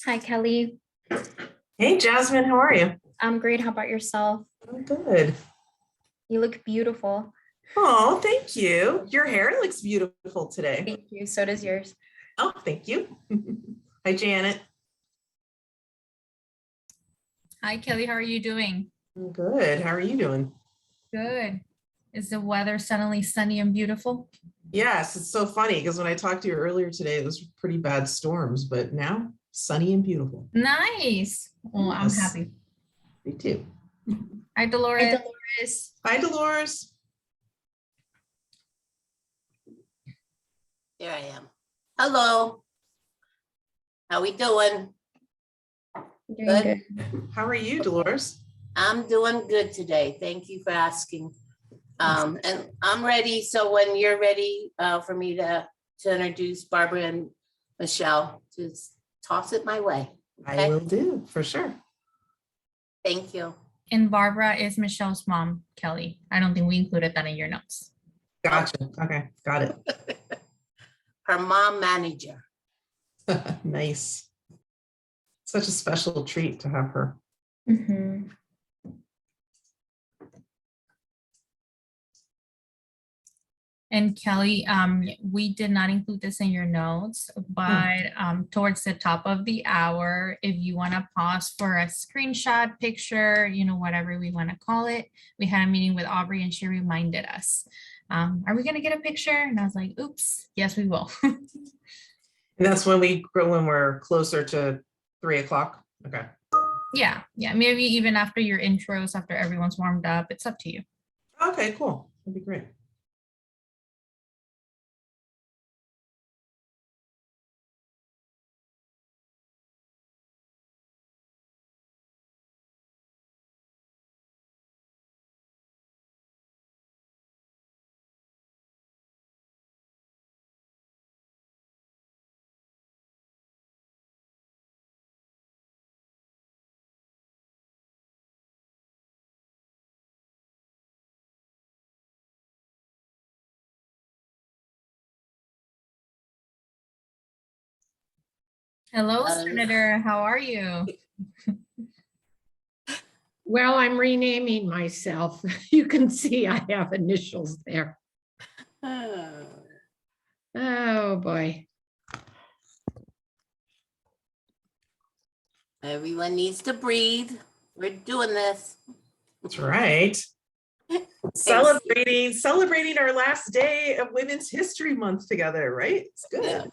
Hi, Kelly. Hey, Jasmine, how are you? I'm great. How about yourself? I'm good. You look beautiful. Oh, thank you. Your hair looks beautiful today. Thank you. So does yours. Oh, thank you. Hi, Janet. Hi, Kelly. How are you doing? I'm good. How are you doing? Good. Is the weather suddenly sunny and beautiful? Yes, it's so funny because when I talked to you earlier today, it was pretty bad storms, but now sunny and beautiful. Nice. Well, I'm Yes, happy. me too. Hi, Hi, Dolores. Dolores. Hi, Dolores. There I am. Hello. How we doing? Doing good. How are you, Dolores? I'm doing good today. Thank you for asking. And I'm ready. So when you're ready for me to introduce Barbara and Michelle, just toss it my way. I will do, for sure. Thank you. And Barbara is Michelle's mom, Kelly. I don't think we included that in your notes. Gotcha. Okay, got it. Her mom manager. Nice. Such a special treat to have her. Mhm. And Kelly, we did not include this in your notes, but towards the top of the hour, if you want to pause for a screenshot, picture, whatever we want to call it, we had a meeting with Aubrey and she reminded us, are we going to get a picture? And I was like, oops, yes, we will. And that's when we're closer to 3 o'clock. Okay. Yeah, maybe even after your intros, after everyone's warmed up, it's up to you. Okay, cool. That'd be great. Hello, Senator. How are you? Well, I'm renaming myself. You can see I have initials there. Oh, boy. Everyone needs to breathe. We're doing this. That's right. Celebrating our last day of Women's History Month together, right? It's good. Yeah.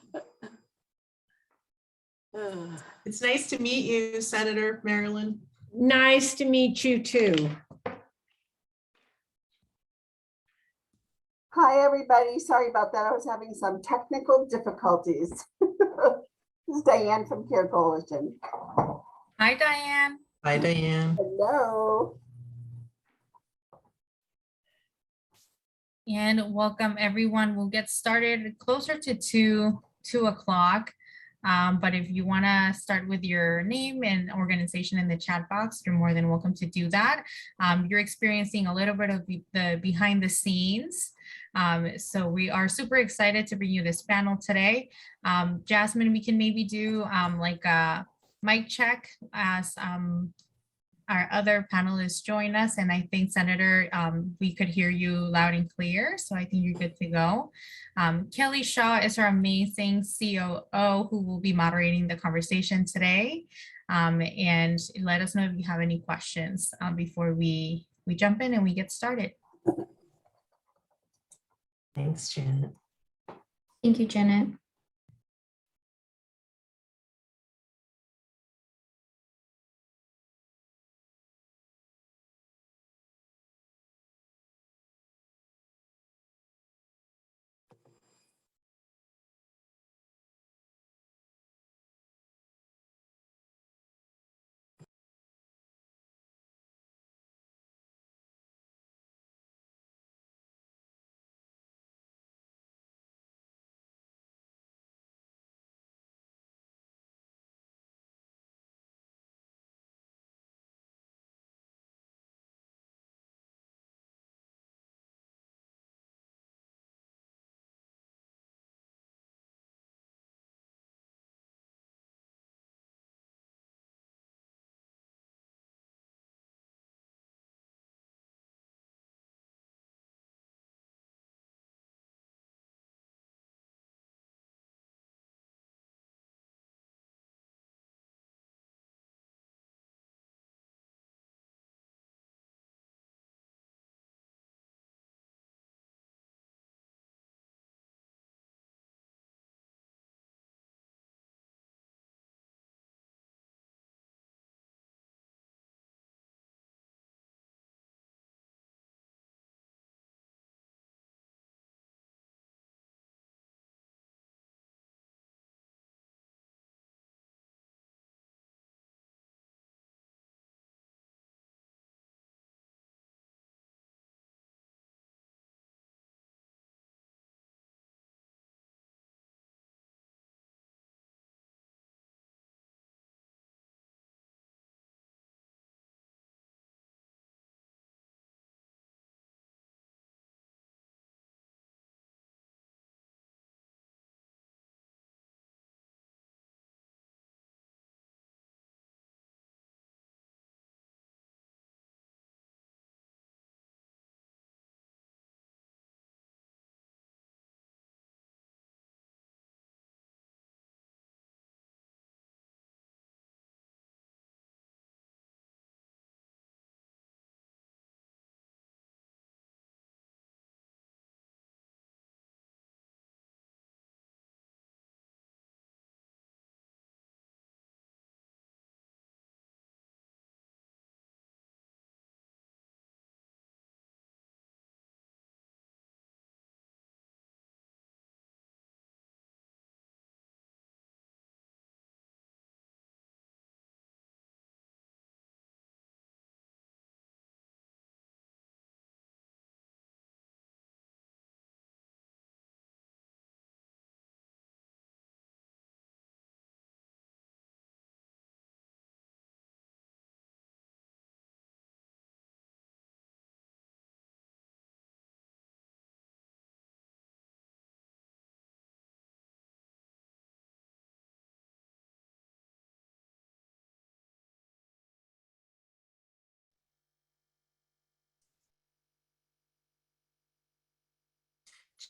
It's nice to meet you, Senator Marilyn. Nice to meet you too. Hi, everybody. Sorry about that. I was having some technical difficulties. This is Diane from Care Coalition. Hi, Diane. Hi, Diane. Hello. And welcome everyone. We'll get started closer to 2 o'clock. But if you want to start with your name and organization in the chat box, you're more than welcome to do that. You're experiencing a little bit of the behind the scenes. So we are super excited to bring you this panel today. Jasmine, we can maybe do like a mic check as our other panelists join us. And I think, Senator, we could hear you loud and clear. So I think you're good to go. Kelly Shaw is our amazing COO who will be moderating the conversation today. And let us know if you have any questions before we jump in and we get started. Thanks, Janet. Thank you, Janet.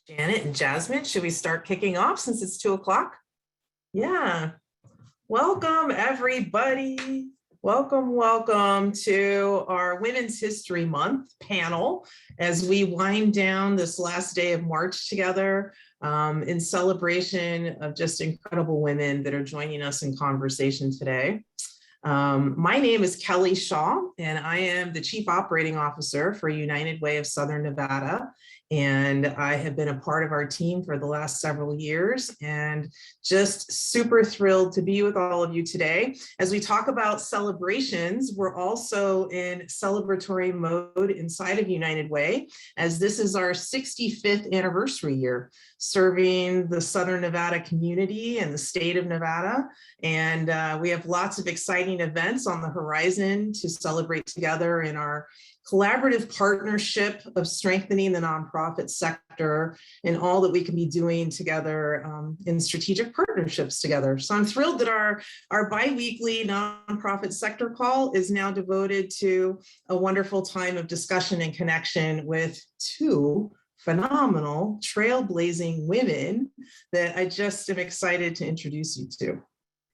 Janet and Jasmine, should we start kicking off since it's 2 o'clock? Yeah. Welcome, everybody. Welcome to our Women's History Month panel as we wind down this last day of March together in celebration of just incredible women that are joining us in conversation today. My name is Kelly Shaw, and I am the Chief Operating Officer for United Way of Southern Nevada. And I have been a part of our team for the last several years and just super thrilled to be with all of you today. As we talk about celebrations, we're also in celebratory mode inside of United Way, as this is our 65th anniversary year serving the Southern Nevada community and the state of Nevada. And we have lots of exciting events on the horizon to celebrate together in our collaborative partnership of strengthening the nonprofit sector and all that we can be doing together in strategic partnerships together. So I'm thrilled that our bi-weekly nonprofit sector call is now devoted to a wonderful time of discussion and connection with two phenomenal trailblazing women that I just am excited to introduce you to.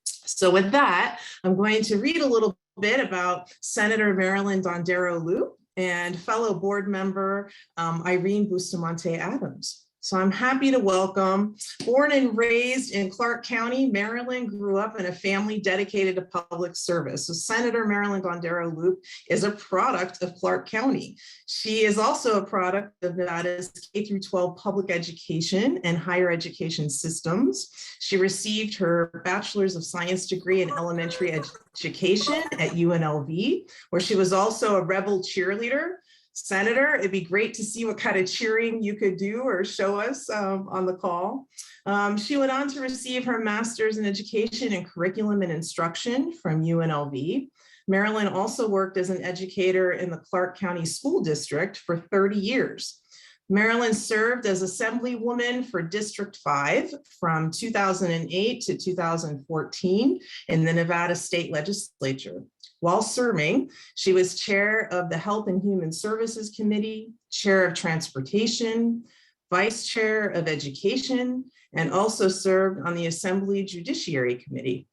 So with that, I'm going to read a little bit about Senator Marilyn Dondero-Loop and fellow board member Irene Bustamante Adams. So I'm happy to welcome, born and raised in Clark County, Marilyn grew up in a family dedicated to public service. So Senator Marilyn Dondero-Loop is a product of Clark County. She is also a product of Nevada's K-12 public education and higher education systems. She received her Bachelor's of Science degree in elementary education at UNLV, where she was also a rebel cheerleader. Senator, it'd be great to see what kind of cheering you could do or show us on the call. She went on to receive her master's in education and curriculum and instruction from UNLV. Marilyn also worked as an educator in the Clark County School District for 30 years. Marilyn served as Assemblywoman for District 5 from 2008 to 2014 in the Nevada State Legislature. While serving, she was chair of the Health and Human Services Committee, chair of Transportation, vice chair of Education, and also served on the Assembly Judiciary Committee.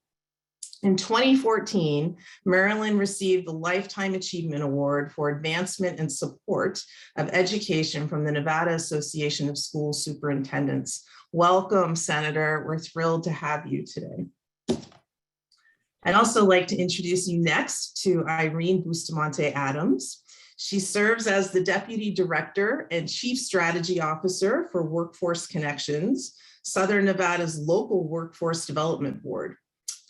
In 2014, Marilyn received the Lifetime Achievement Award for Advancement and Support of Education from the Nevada Association of School Superintendents. Welcome, Senator. We're thrilled to have you today. I'd also like to introduce you next to Irene Bustamante Adams. She serves as the Deputy Director and Chief Strategy Officer for Workforce Connections, Southern Nevada's local workforce development board.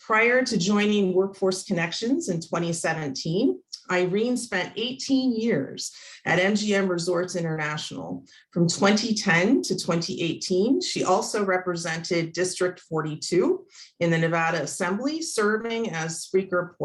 Prior to joining Workforce Connections in 2017, Irene spent 18 years at MGM Resorts International. From 2010 to 2018, she also represented District 42 in the Nevada Assembly, serving as Speaker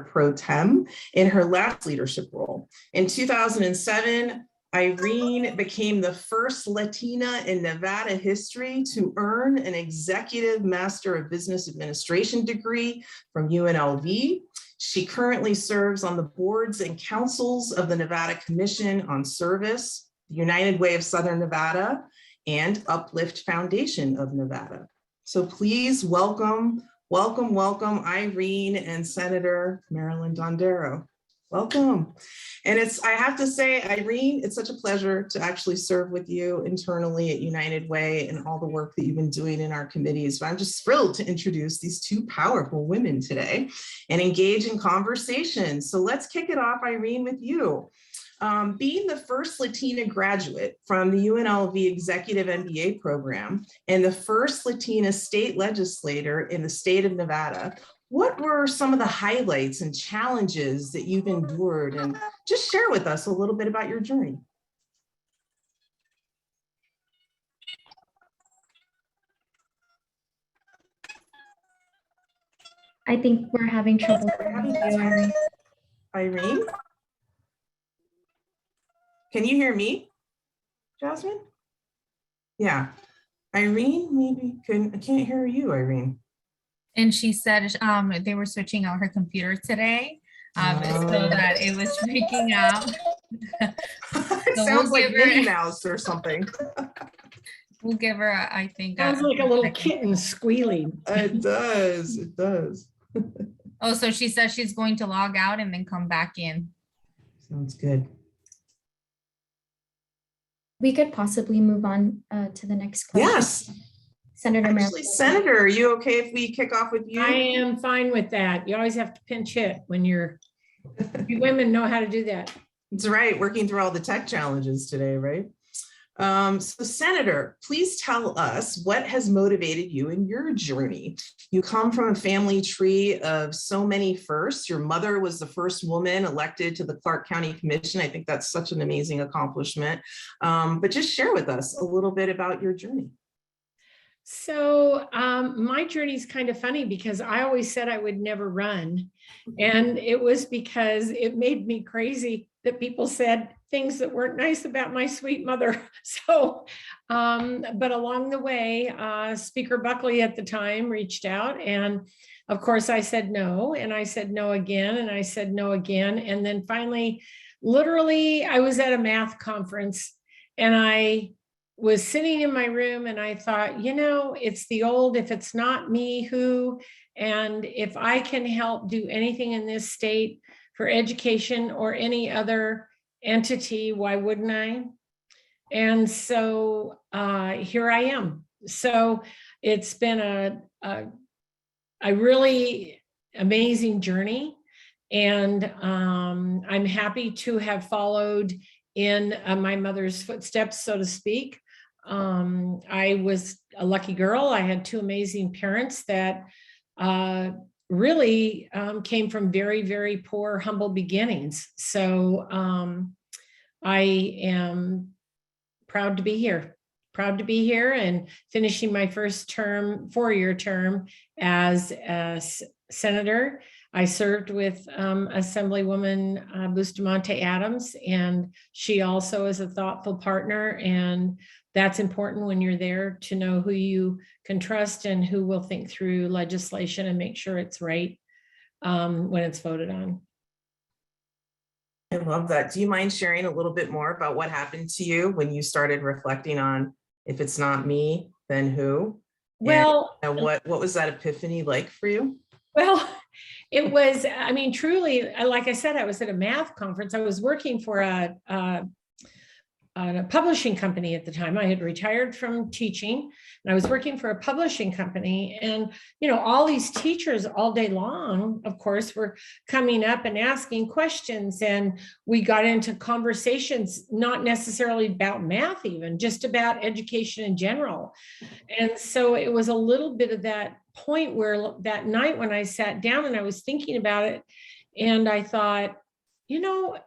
Pro Tem in her last leadership role. In 2007, Irene became the first Latina in Nevada history to earn an Executive Master of Business Administration degree from UNLV. She currently serves on the boards and councils of the Nevada Commission on Service, the United Way of Southern Nevada, and Uplift Foundation of Nevada. So please welcome Irene and Senator Marilyn Dondero. Welcome. And I have to say, Irene, it's such a pleasure to actually serve with you internally at United Way and all the work that you've been doing in our committees. But I'm just thrilled to introduce these two powerful women today and engage in conversation. So let's kick it off, Irene, with you. Being the first Latina graduate from the UNLV Executive MBA program and the first Latina state legislator in the state of Nevada, what were some of the highlights and challenges that you've endured? And just share with us a little bit about your journey. I think we're having trouble hearing you, Irene. Irene? Can you hear me, Jasmine? Yeah. Irene, maybe I can't hear you, Irene. And she said they were switching out her computer today so that it was freaking out. So sounds we'll like give her- Minnie Mouse or something. We'll give her, I think. Sounds like a little kitten squealing. It does. It does. Oh, so she says she's going to log out and then come back in. Sounds good. We could possibly move on to the next question. Yes. Senator Marilyn. Actually, Senator, are you okay if we kick off with you? I am fine with that. You always have to pinch hit when you women know how to do that. That's right. Working through all the tech challenges today, right? So Senator, please tell us what has motivated you in your journey. You come from a family tree of so many firsts. Your mother was the first woman elected to the Clark County Commission. I think that's such an amazing accomplishment. But just share with us a little bit about your journey. So my journey is kind of funny because I always said I would never run. And it was because it made me crazy that people said things that weren't nice about my sweet mother. So, but along the way, Speaker Buckley at the time reached out, and of course I said no, and I said no again, and I said no again. And then finally, literally, I was at a math conference and I was sitting in my room and I thought, you know, it's the old, if it's not me, who? And if I can help do anything in this state for education or any other entity, why wouldn't I? And so here I am. So it's been a really amazing journey. And I'm happy to have followed in my mother's footsteps, so to speak. I was a lucky girl. I had two amazing parents that really came from very, very poor, humble beginnings. So I am proud to be here and finishing my first term, 4-year term as a senator. I served with Assemblywoman Bustamante Adams, and she also is a thoughtful partner. And that's important when you're there, to know who you can trust and who will think through legislation and make sure it's right when it's voted on. I love that. Do you mind sharing a little bit more about what happened to you when you started reflecting on, if it's not me, then who? Well, and what was that epiphany like for you? Well, it was, I mean, truly, like I said, I was at a math conference. I was working for a publishing company at the time. I had retired from teaching and I was working for a publishing company. And, you know, all these teachers all day long, of course, were coming up and asking questions. And we got into conversations, not necessarily about math, even just about education in general. And so it was a little bit of that point where that night when I sat down and I was thinking about it, and I thought, you know,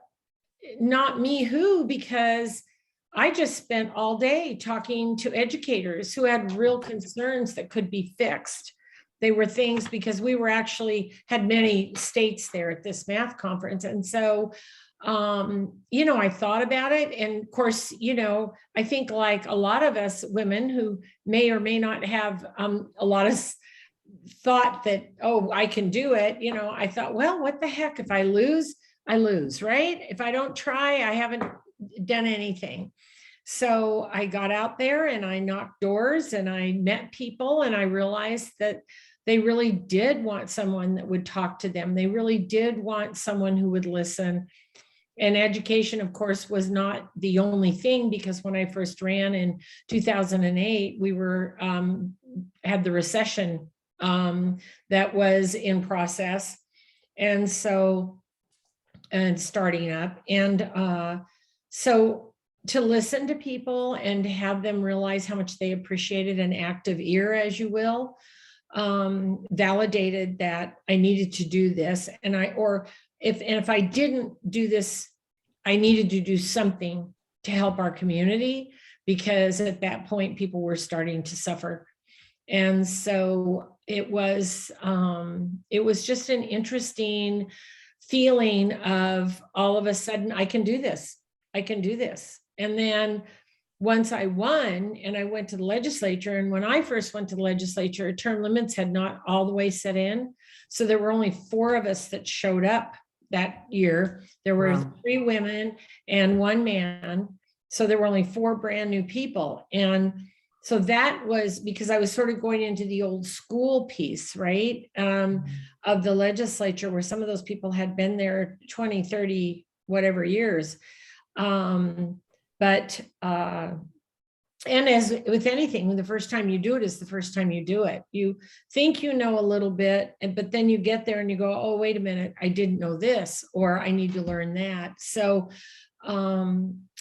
not me, who? Because I just spent all day talking to educators who had real concerns that could be fixed. They were things, because we were actually had many states there at this math conference. And so, you know, I thought about it. And of course, you know, I think like a lot of us women who may or may not have a lot of thought that, oh, I can do it. You know, I thought, well, what the heck, if I lose, I lose, right? If I don't try, I haven't done anything. So I got out there and I knocked doors and I met people, and I realized that they really did want someone that would talk to them. They really did want someone who would listen. And education, of course, was not the only thing, because when I first ran in 2008, we were had the recession that was in process. And so, and starting up. And so to listen to people and to have them realize how much they appreciated an active ear, as you will, validated that I needed to do this. And if I didn't do this, I needed to do something to help our community, because at that point, people were starting to suffer. And so it was just an interesting feeling of all of a sudden, I can do this. I can do this. And then once I won and I went to the legislature, and when I first went to the legislature, term limits had not all the way set in. So there were only 4 of us that showed up that year. There were 3 women and 1 man. So there were only 4 brand new people. And so that was because I was sort of going into the old school piece, right? Of the legislature, where some of those people had been there 20, 30, whatever years. And as with anything, the first time you do it is the first time you do it. You think you know a little bit, but then you get there and you go, oh, wait a minute, I didn't know this, or I need to learn that. So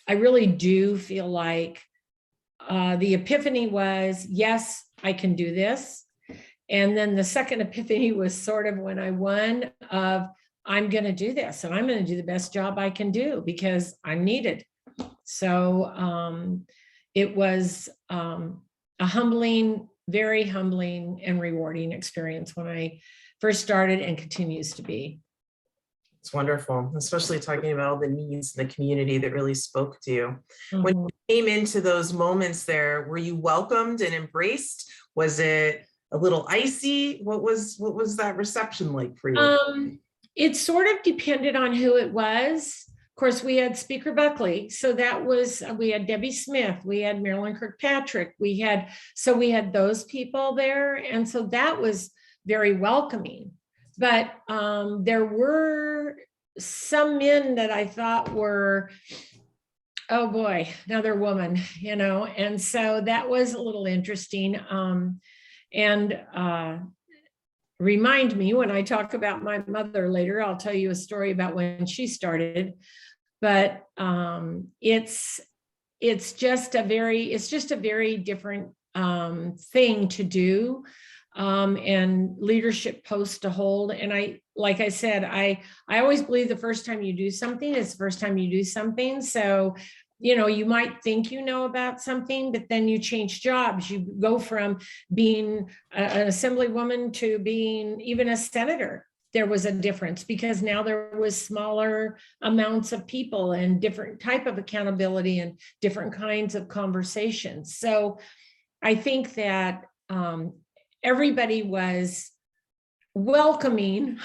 I really do feel like the epiphany was, yes, I can do this. And then the second epiphany was sort of when I won of, I'm going to do this and I'm going to do the best job I can do because I'm needed. So it was a humbling, very humbling and rewarding experience when I first started, and continues to be. It's wonderful, especially talking about all the needs in the community that really spoke to you. When you came into those moments there, were you welcomed and embraced? Was it a little icy? What was that reception like for you? It sort of depended on who it was. Of course, we had Speaker Buckley. So that was, we had Debbie Smith, we had Marilyn Kirkpatrick, we had those people there. And so that was very welcoming. But there were some men that I thought were, oh boy, another woman, you know, and so that was a little interesting. Remind me when I talk about my mother later, I'll tell you a story about when she started. But it's just a very different thing to do, and leadership post to hold. And like I said, I always believe the first time you do something is the first time you do something. So, you know, you might think you know about something, but then you change jobs. You go from being an assemblywoman to being even a senator. There was a difference because now there was smaller amounts of people and different type of accountability and different kinds of conversations. So I think that everybody was welcoming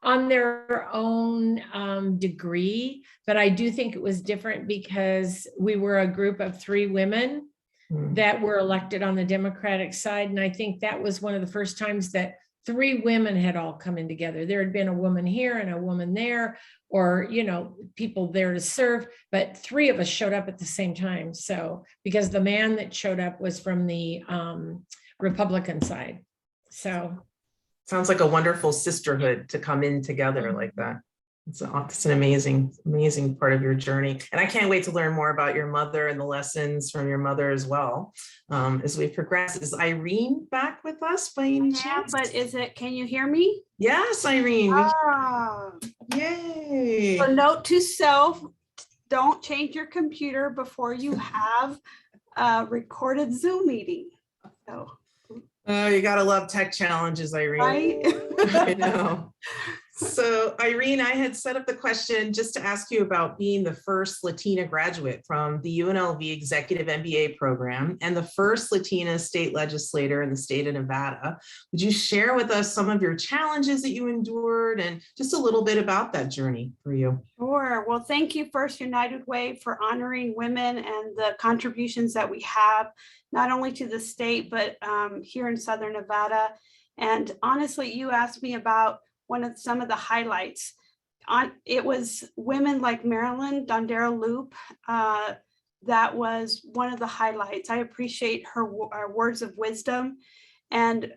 on their own degree, but I do think it was different because we were a group of 3 women that were elected on the Democratic side. And I think that was one of the first times that 3 women had all come in together. There had been a woman here and a woman there, or, you know, people there to serve, but 3 of us showed up at the same time. So, because the man that showed up was from the Republican side. So. Sounds like a wonderful sisterhood to come in together like that. It's an amazing, amazing part of your journey. And I can't wait to learn more about your mother and the lessons from your mother as well. As we progress, is Irene back with us by any chance? But can you hear me? Yes, Irene. Yay. So note to self, don't change your computer before you have a recorded Zoom meeting. So. Oh, you gotta love tech challenges, Irene. Right? I know. So Irene, I had set up the question just to ask you about being the first Latina graduate from the UNLV Executive MBA program and the first Latina state legislator in the state of Nevada. Would you share with us some of your challenges that you endured and just a little bit about that journey for you? Sure. Well, thank you, First United Way, for honoring women and the contributions that we have, not only to the state, but here in Southern Nevada. And honestly, you asked me about some of the highlights. It was women like Marilyn, Dondero-Loop. That was one of the highlights. I appreciate her words of wisdom. And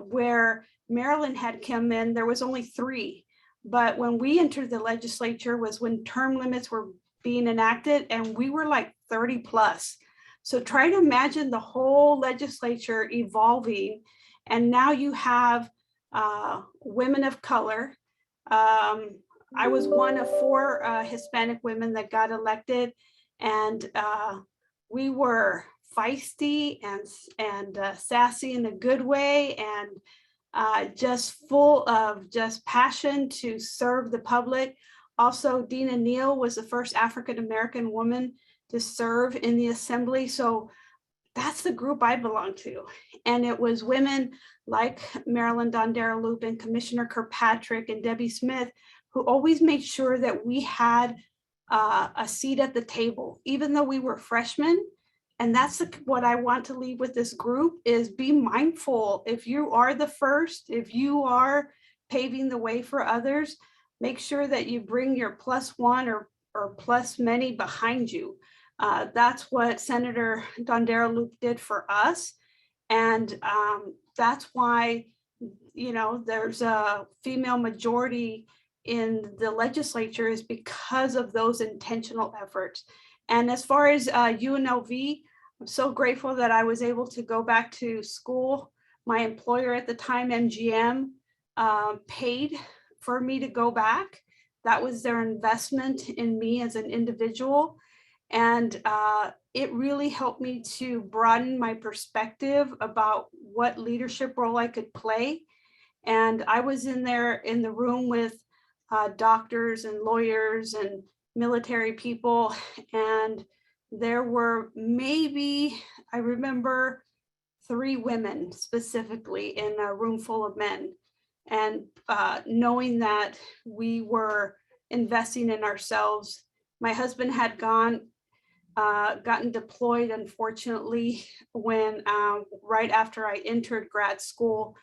where Marilyn had come in, there was only 3. But when we entered the legislature was when term limits were being enacted, and we were like 30 plus. So try to imagine the whole legislature evolving. And now you have women of color. I was one of 4 Hispanic women that got elected, and we were feisty and sassy in a good way, and just full of just passion to serve the public. Also, Dina Neal was the first African-American woman to serve in the assembly. So that's the group I belong to. And it was women like Marilyn Dondero-Loop and Commissioner Kirkpatrick and Debbie Smith who always made sure that we had a seat at the table, even though we were freshmen. And that's what I want to leave with this group is be mindful. If you are the first, if you are paving the way for others, make sure that you bring your +1 or plus many behind you. That's what Senator Dondero-Loop did for us. And that's why, you know, there's a female majority in the legislature is because of those intentional efforts. And as far as UNLV, I'm so grateful that I was able to go back to school. My employer at the time, MGM, paid for me to go back. That was their investment in me as an individual. And it really helped me to broaden my perspective about what leadership role I could play. And I was in there in the room with doctors and lawyers and military people. And there were maybe, I remember 3 women specifically in a room full of men. And knowing that we were investing in ourselves, my husband had gotten deployed, unfortunately, when right after I entered grad school.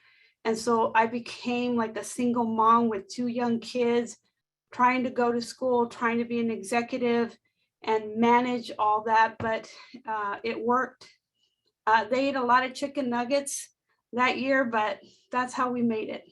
And so I became like a single mom with 2 young kids, trying to go to school, trying to be an executive and manage all that, but it worked. They ate a lot of chicken nuggets that year, but that's how we made it.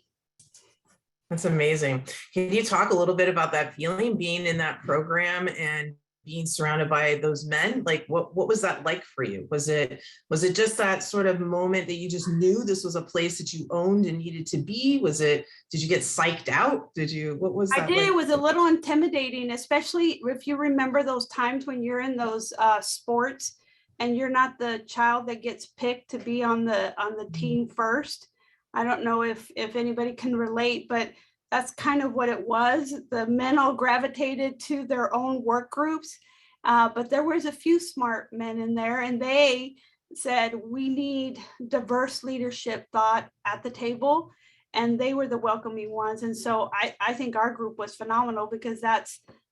That's amazing. Can you talk a little bit about that feeling, being in that program and being surrounded by those men? Like, what was that like for you? Was it just that sort of moment that you just knew this was a place that you owned and needed to be? Did you get psyched out? What was that? I did. like? It was a little intimidating, especially if you remember those times when you're in those sports and you're not the child that gets picked to be on the team first. I don't know if anybody can relate, but that's kind of what it was. The men all gravitated to their own work groups, but there was a few smart men in there, and they said, we need diverse leadership thought at the table, and they were the welcoming ones. And so I think our group was phenomenal because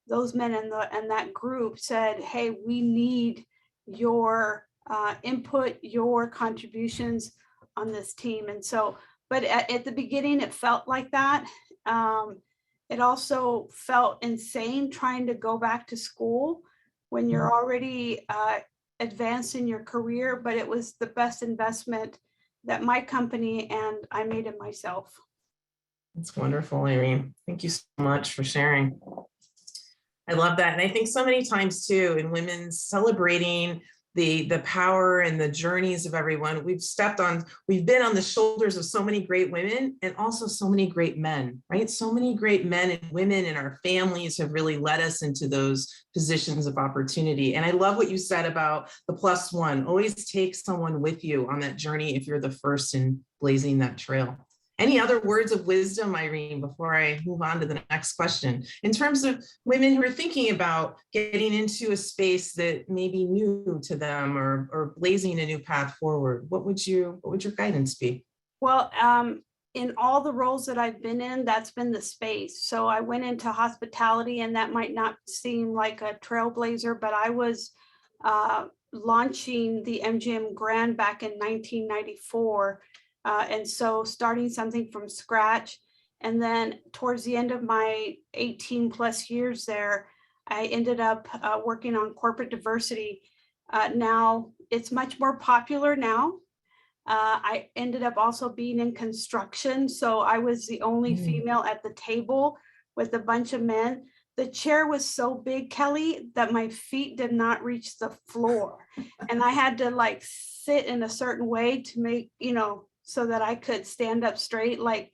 those men and that group said, hey, we need your input, your contributions on this team. And so, but at the beginning, it felt like that. It also felt insane trying to go back to school when you're already advanced in your career, but it was the best investment that my company and I made in myself. That's wonderful, Irene. Thank you so much for sharing. I love that. And I think so many times too, in women celebrating the power and the journeys of everyone, we've been on the shoulders of so many great women and also so many great men, right? So many great men and women in our families have really led us into those positions of opportunity. And I love what you said about the +1. Always take someone with you on that journey if you're the first in blazing that trail. Any other words of wisdom, Irene, before I move on to the next question? In terms of women who are thinking about getting into a space that may be new to them or blazing a new path forward, what would your guidance be? Well, in all the roles that I've been in, that's been the space. So I went into hospitality, and that might not seem like a trailblazer, but I was launching the MGM Grand back in 1994. And so starting something from scratch. And then towards the end of my 18 plus years there, I ended up working on corporate diversity. Now it's much more popular now. I ended up also being in construction. So I was the only female at the table with a bunch of men. The chair was so big, Kelly, that my feet did not reach the floor. And I had to like sit in a certain way to make, so that I could stand up straight like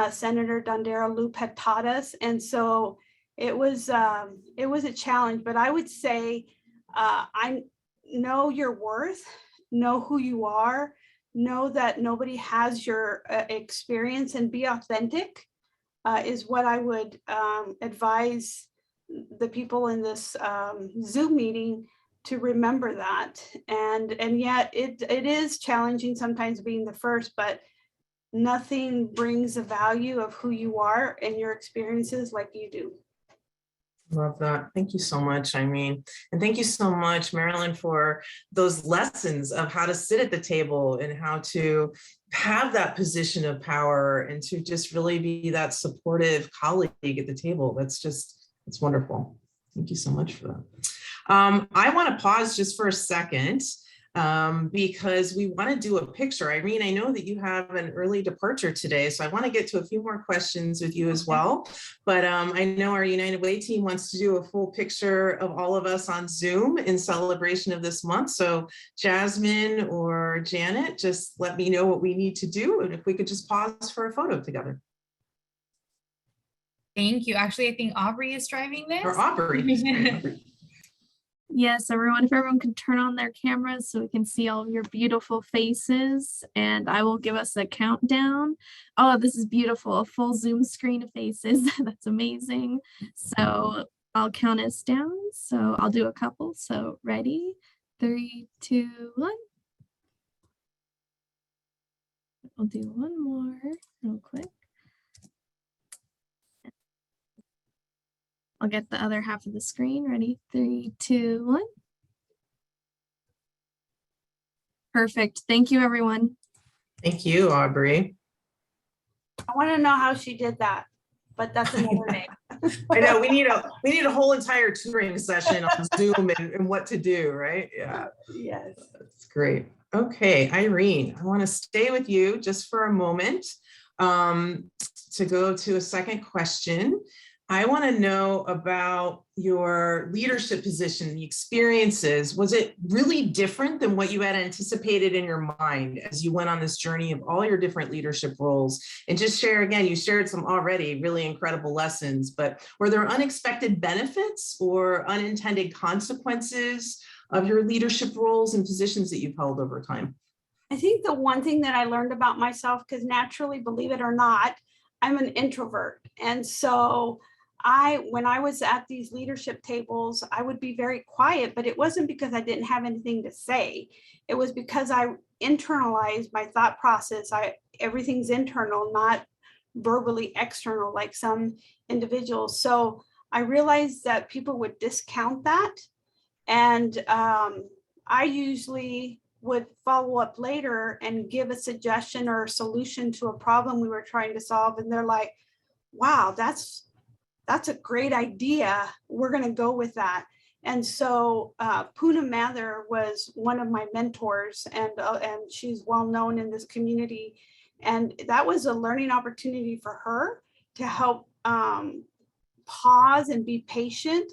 Senator Dondero-Loop had taught us. And so it was a challenge, but I would say I know your worth, know who you are, know that nobody has your experience, and be authentic is what I would advise the people in this Zoom meeting to remember that. And yet it is challenging sometimes being the first, but nothing brings the value of who you are and your experiences like you do. Love that. Thank you so much, Irene. And thank you so much, Marilyn, for those lessons of how to sit at the table and how to have that position of power and to just really be that supportive colleague at the table. It's wonderful. Thank you so much for that. I want to pause just for a second because we want to do a picture. Irene, I know that you have an early departure today, so I want to get to a few more questions with you as well. But I know our United Way team wants to do a full picture of all of us on Zoom in celebration of this month. So Jasmine or Janet, just let me know what we need to do. And if we could just pause for a photo together. Thank you. Actually, I think Aubrey is driving this. Or Aubrey. Sorry, Aubrey. Yes, everyone, if everyone can turn on their cameras so we can see all of your beautiful faces, and I will give us a countdown. Oh, this is beautiful, a full Zoom screen of faces. That's amazing. So I'll count us down. So I'll do a couple. So ready? 3, 2, 1. I'll do one more real quick. I'll get the other half of the screen. Ready? 3, 2, 1. Perfect. Thank you, everyone. Thank you, Aubrey. I want to know how she did that, but that's another day. I know we need a whole entire tutoring session on Zoom and what to do, right? Yeah, Yes. that's great. Okay, Irene, I want to stay with you just for a moment to go to a second question. I want to know about your leadership position, the experiences. Was it really different than what you had anticipated in your mind as you went on this journey of all your different leadership roles? And just share again, you shared some already really incredible lessons, but were there unexpected benefits or unintended consequences of your leadership roles and positions that you've held over time? I think the one thing that I learned about myself, because naturally, believe it or not, I'm an introvert. And so when I was at these leadership tables, I would be very quiet, but it wasn't because I didn't have anything to say. It was because I internalized my thought process. Everything's internal, not verbally external like some individuals. So I realized that people would discount that. And I usually would follow up later and give a suggestion or a solution to a problem we were trying to solve. And they're like, wow, that's a great idea. We're going to go with that. And so Poonam Mather was one of my mentors, and she's well known in this community. And that was a learning opportunity for her to help pause and be patient,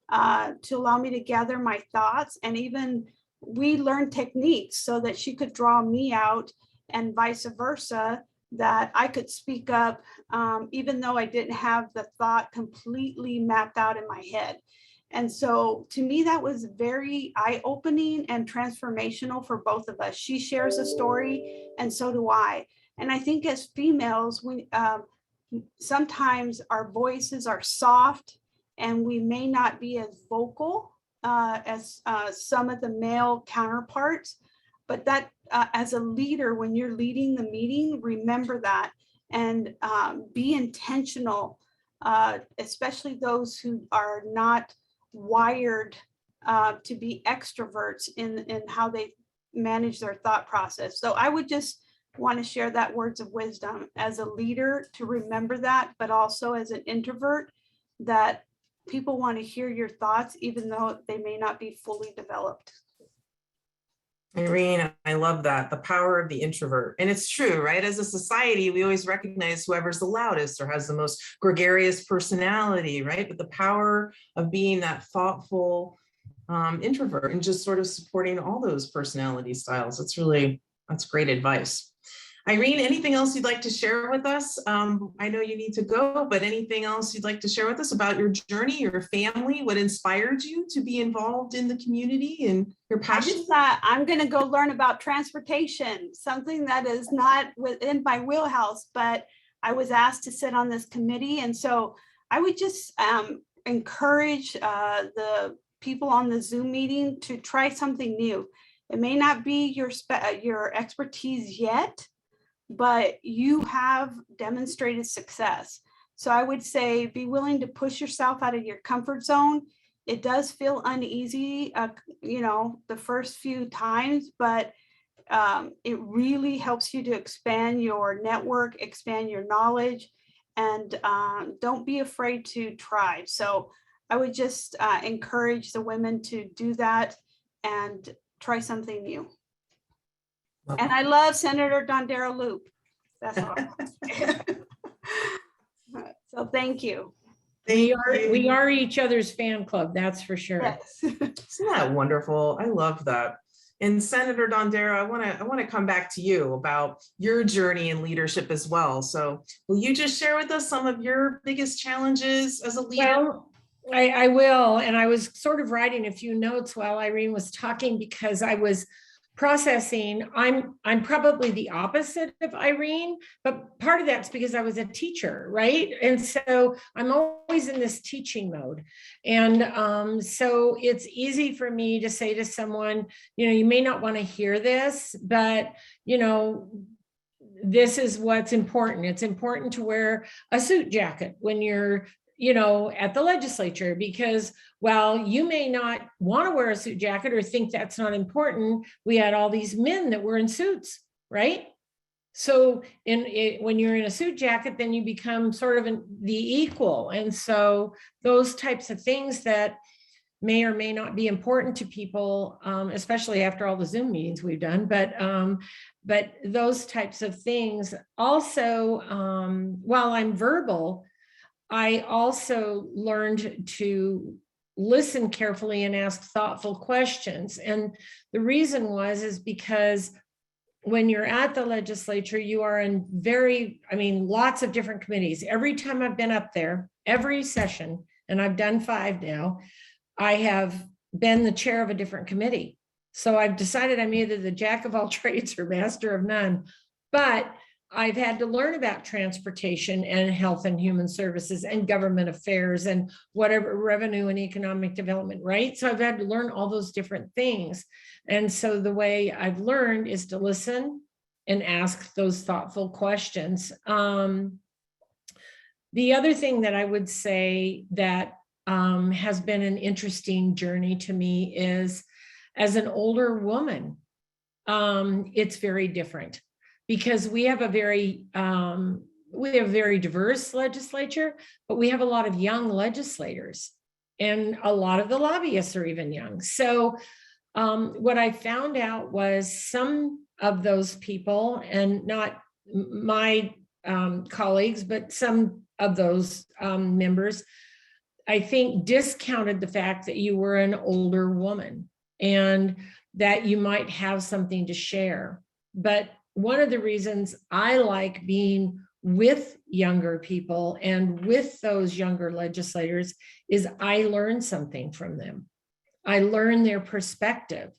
to allow me to gather my thoughts. And even we learned techniques so that she could draw me out and vice versa, that I could speak up, even though I didn't have the thought completely mapped out in my head. And so to me, that was very eye-opening and transformational for both of us. She shares a story and so do I. And I think as females, we sometimes our voices are soft and we may not be as vocal as some of the male counterparts. But that as a leader, when you're leading the meeting, remember that and be intentional, especially those who are not wired to be extroverts in how they manage their thought process. So I would just want to share that words of wisdom as a leader to remember that, but also as an introvert, that people want to hear your thoughts, even though they may not be fully developed. Irene, I love that, the power of the introvert. And it's true, right? As a society, we always recognize whoever's the loudest or has the most gregarious personality, right? But the power of being that thoughtful introvert and just sort of supporting all those personality styles. That's great advice. Irene, anything else you'd like to share with us? I know you need to go, but anything else you'd like to share with us about your journey, your family, what inspired you to be involved in the community and your passion? I just thought I'm going to go learn about transportation, something that is not within my wheelhouse, but I was asked to sit on this committee. And so I would just encourage the people on the Zoom meeting to try something new. It may not be your expertise yet, but you have demonstrated success. So I would say be willing to push yourself out of your comfort zone. It does feel uneasy, the first few times, but it really helps you to expand your network, expand your knowledge, and don't be afraid to try. So I would just encourage the women to do that and try something new. And I love Senator Dondero-Loop. That's all. So thank you. We are each other's fan club, that's for sure. Yes. Isn't that wonderful? I love that. And Senator Dondero, I want to come back to you about your journey in leadership as well. So will you just share with us some of your biggest challenges as a leader? Well, I will. And I was sort of writing a few notes while Irene was talking because I was processing. I'm probably the opposite of Irene, but part of that's because I was a teacher, right? And so I'm always in this teaching mode. And so it's easy for me to say to someone, you may not want to hear this, but this is what's important. It's important to wear a suit jacket when you're at the legislature, because while you may not want to wear a suit jacket or think that's not important, we had all these men that were in suits, right? So when you're in a suit jacket, then you become sort of the equal. And so those types of things that may or may not be important to people, especially after all the Zoom meetings we've done, but those types of things. Also, while I'm verbal, I also learned to listen carefully and ask thoughtful questions. And the reason is because when you're at the legislature, you are in lots of different committees. Every time I've been up there, every session, and I've done 5 now, I have been the chair of a different committee. So I've decided I'm either the jack of all trades or master of none. But I've had to learn about transportation and health and human services and government affairs and whatever, revenue and economic development, right? So I've had to learn all those different things. And so the way I've learned is to listen and ask those thoughtful questions. The other thing that I would say that has been an interesting journey to me is, as an older woman, it's very different. Because we have a very diverse legislature, but we have a lot of young legislators, and a lot of the lobbyists are even young. So what I found out was some of those people, and not my colleagues, but some of those members, I think discounted the fact that you were an older woman and that you might have something to share. But one of the reasons I like being with younger people and with those younger legislators is I learn something from them. I learn their perspective.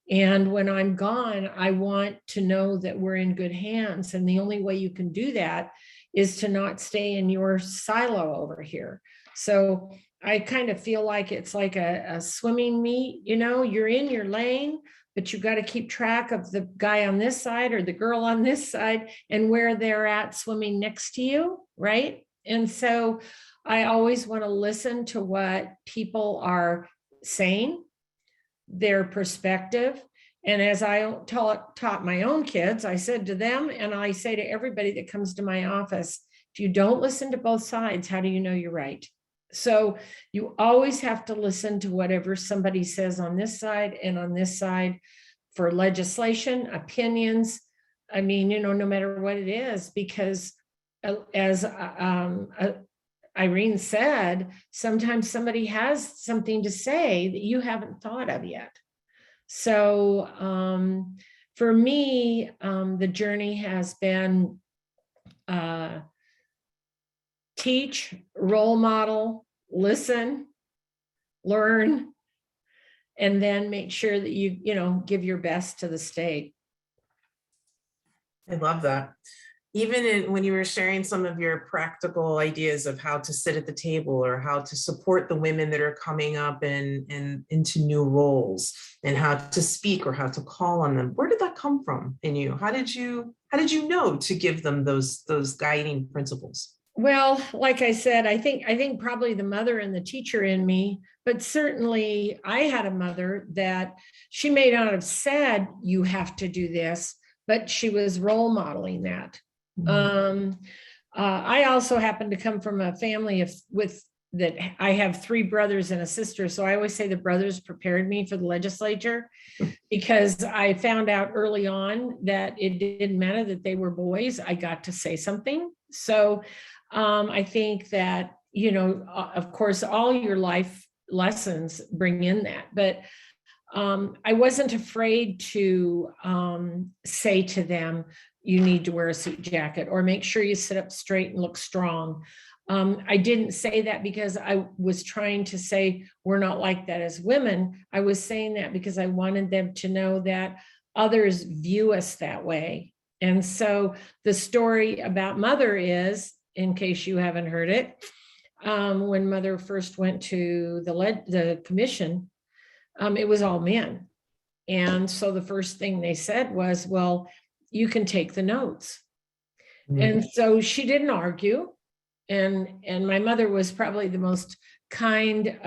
And when I'm gone, I want to know that we're in good hands. And the only way you can do that is to not stay in your silo over here. So I kind of feel like it's like a swimming meet, you're in your lane, but you got to keep track of the guy on this side or the girl on this side and where they're at swimming next to you, right? And so I always want to listen to what people are saying, their perspective. And as I taught my own kids, I said to them, and I say to everybody that comes to my office, if you don't listen to both sides, how do you know you're right? So you always have to listen to whatever somebody says on this side and on this side for legislation, opinions. I mean, no matter what it is, because as Irene said, sometimes somebody has something to say that you haven't thought of yet. So for me, the journey has been teach, role model, listen, learn, and then make sure that you give your best to the state. I love that. Even when you were sharing some of your practical ideas of how to sit at the table or how to support the women that are coming up and into new roles and how to speak or how to call on them, where did that come from in you? How did you know to give them those guiding principles? Well, like I said, I think probably the mother and the teacher in me, but certainly I had a mother that she may not have said, you have to do this, but she was role modeling that. I also happen to come from a family that I have 3 brothers and a sister. So I always say the brothers prepared me for the legislature, because I found out early on that it didn't matter that they were boys. I got to say something. So I think that, of course, all your life lessons bring in that, but I wasn't afraid to say to them, you need to wear a suit jacket, or make sure you sit up straight and look strong. I didn't say that because I was trying to say we're not like that as women. I was saying that because I wanted them to know that others view us that way. And so the story about Mother is, in case you haven't heard it, when Mother first went to the commission, it was all men. And so the first thing they said was, well, you can take the notes. And so she didn't argue. And my mother was probably the most kind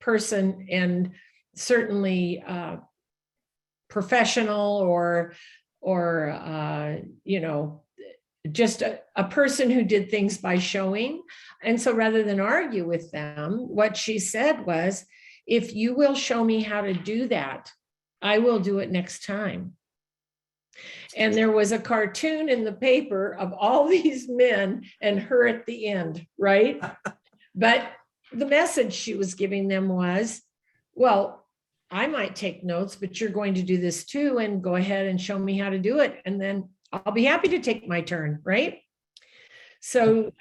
person, and certainly professional, or just a person who did things by showing. And so rather than argue with them, what she said was, if you will show me how to do that, I will do it next time. And there was a cartoon in the paper of all these men and her at the end, right? But the message she was giving them was, well, I might take notes, but you're going to do this too, and go ahead and show me how to do it. And then I'll be happy to take my turn, right? So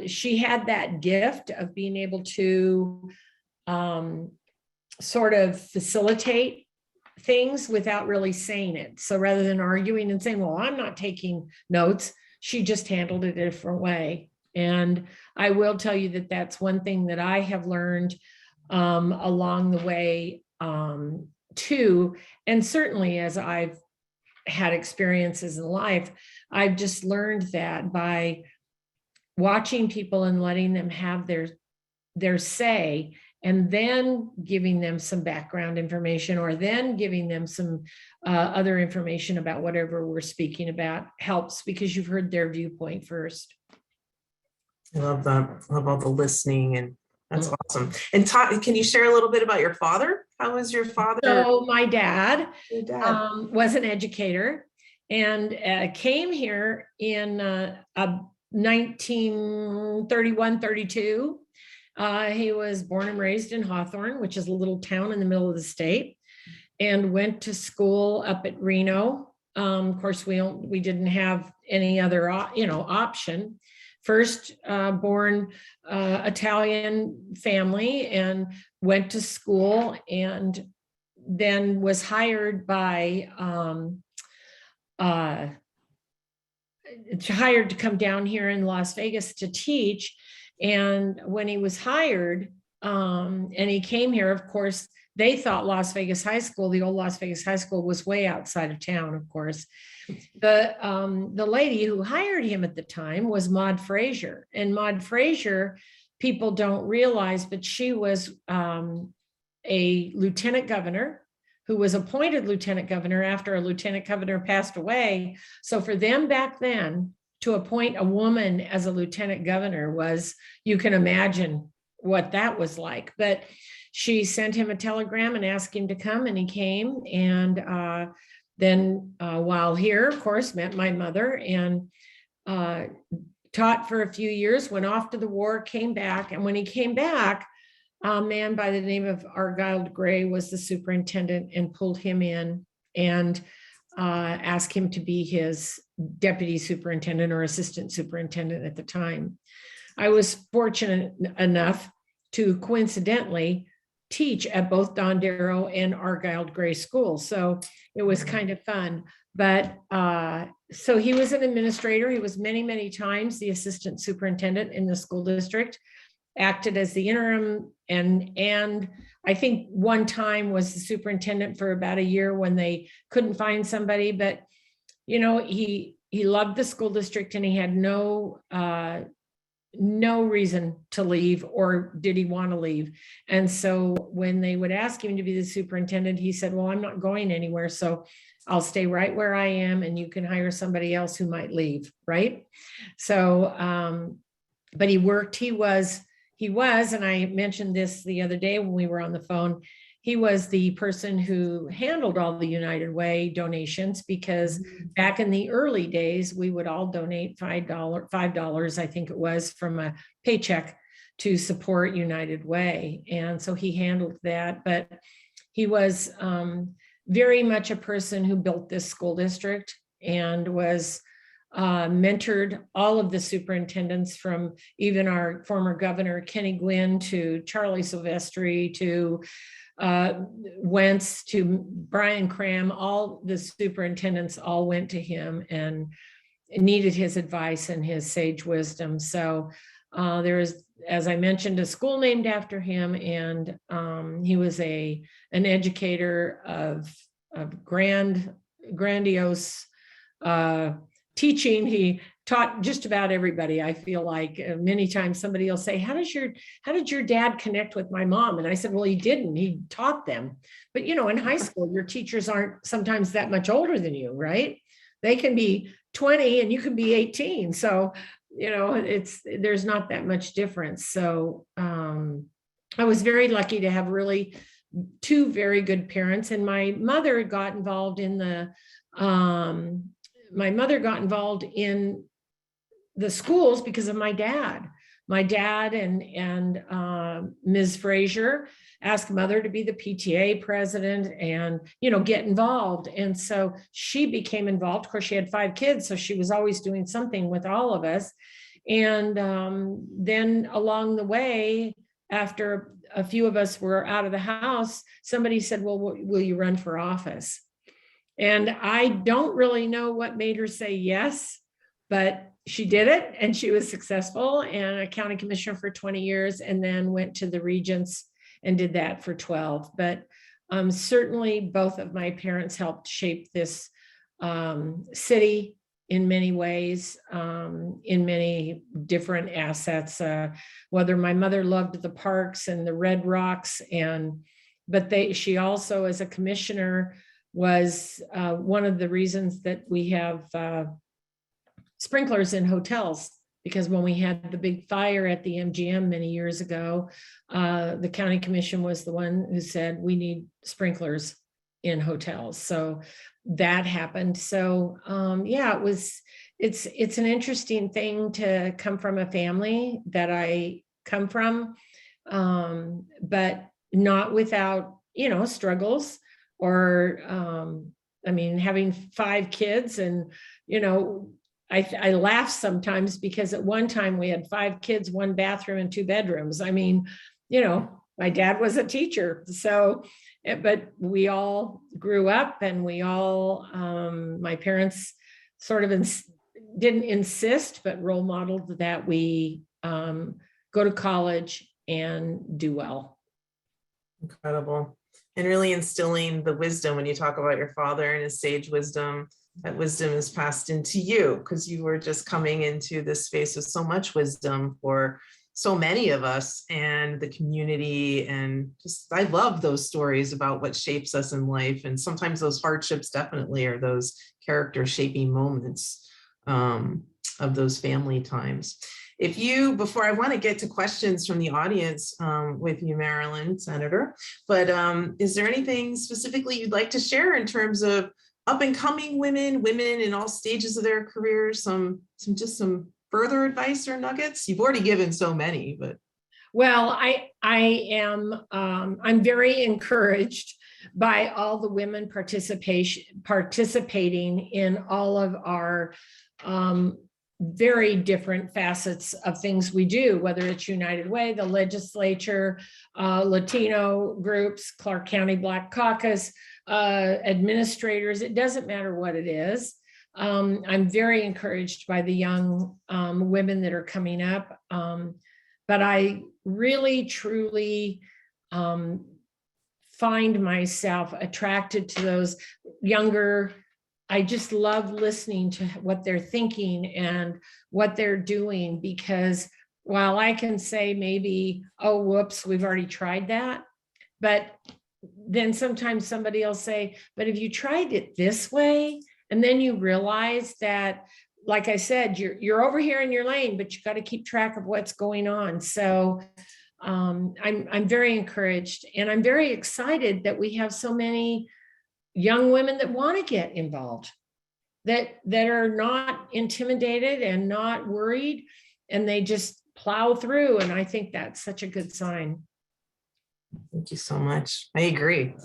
she had that gift of being able to sort of facilitate things without really saying it. So rather than arguing and saying, well, I'm not taking notes, she just handled it a different way. And I will tell you that that's one thing that I have learned along the way too. And certainly as I've had experiences in life, I've just learned that by watching people and letting them have their say, and then giving them some background information, or then giving them some other information about whatever we're speaking about, helps, because you've heard their viewpoint first. I love that. I love all the listening, and that's awesome. And Todd, can you share a little bit about your father? How was your father? So my dad, Your dad. was an educator, and came here in 1931, 32. He was born and raised in Hawthorne, which is a little town in the middle of the state, and went to school up at Reno. Of course, we didn't have any other option. First born Italian family, and went to school, and then was hired hired to come down here in Las Vegas to teach. And when he was hired, and he came here, of course, they thought Las Vegas High School, the old Las Vegas High School, was way outside of town, of course. The lady who hired him at the time was Maud Frazier. And Maud Frazier, people don't realize, but she was a lieutenant governor who was appointed lieutenant governor after a lieutenant governor passed away. So for them back then, to appoint a woman as a lieutenant governor was, you can imagine what that was like. But she sent him a telegram and asked him to come, and he came. And then while here, of course, met my mother, and taught for a few years, went off to the war, came back. And when he came back, a man by the name of Argyle Gray was the superintendent, and pulled him in and asked him to be his deputy superintendent or assistant superintendent at the time. I was fortunate enough to coincidentally teach at both Dondero and Argyle Gray schools. So it was kind of fun. But so he was an administrator. He was many, many times the assistant superintendent in the school district, acted as the interim, and I think one time was the superintendent for about a year when they couldn't find somebody. But he loved the school district, and he had no no reason to leave, or did he want to leave? And so when they would ask him to be the superintendent, he said, well, I'm not going anywhere, so I'll stay right where I am and you can hire somebody else who might leave, right? So, but he was, and I mentioned this the other day when we were on the phone, he was the person who handled all the United Way donations, because back in the early days, we would all donate $5, I think it was, from a paycheck to support United Way. And so he handled that, but he was very much a person who built this school district and was mentored all of the superintendents, from even our former governor, Kenny Gwynn, to Charlie Silvestri, to Wentz, to Brian Cram. All the superintendents all went to him and needed his advice and his sage wisdom. So there is, as I mentioned, a school named after him, and he was an educator of grandiose teaching. He taught just about everybody. I feel like many times somebody will say, how did your dad connect with my mom? And I said, well, he didn't, he taught them. But you know, in high school, your teachers aren't sometimes that much older than you, right? They can be 20 and you can be 18. So, you know, there's not that much difference. So I was very lucky to have really two very good parents. And my mother got involved in the schools because of my dad. My dad and Ms. Frazier asked mother to be the PTA president and, you know, get involved. And so she became involved. Of course, she had 5 kids, so she was always doing something with all of us. And then along the way, after a few of us were out of the house, somebody said, well, will you run for office? And I don't really know what made her say yes, but she did it and she was successful, and a county commissioner for 20 years, and then went to the Regents and did that for 12. But certainly both of my parents helped shape this city in many ways, in many different assets, whether my mother loved the parks and the Red Rocks, but she also, as a commissioner, was one of the reasons that we have sprinklers in hotels, because when we had the big fire at the MGM many years ago, the county commission was the one who said we need sprinklers in hotels. So that happened. So yeah, it's an interesting thing to come from a family that I come from, but not without, you know, struggles, or I mean, having 5 kids, and, you know, I laugh sometimes because at one time we had 5 kids, 1 bathroom and 2 bedrooms. I mean, you know, my dad was a teacher. So, but we all grew up, and we all, my parents sort of didn't insist, but role modeled that we go to college and do well. Incredible. And really instilling the wisdom. When you talk about your father and his sage wisdom, that wisdom is passed into you, because you were just coming into this space with so much wisdom for so many of us and the community. And just, I love those stories about what shapes us in life. And sometimes those hardships definitely are those character shaping moments of those family times. Before I want to get to questions from the audience with you, Marilyn, Senator, but is there anything specifically you'd like to share in terms of up and coming women in all stages of their careers, some further advice or nuggets? You've already given so many, but. Well, I'm very encouraged by all the women participating in all of our very different facets of things we do, whether it's United Way, the legislature, Latino groups, Clark County Black Caucus, administrators. It doesn't matter what it is. I'm very encouraged by the young women that are coming up. But I really, truly find myself attracted to those younger. I just love listening to what they're thinking and what they're doing, because while I can say maybe, oh, whoops, we've already tried that. But then sometimes somebody will say, but if you tried it this way, and then you realize that, like I said, you're over here in your lane, but you got to keep track of what's going on. So I'm very encouraged, and I'm very excited that we have so many young women that want to get involved, that are not intimidated and not worried, and they just plow through. And I think that's such a good sign. Thank you so much. I agree.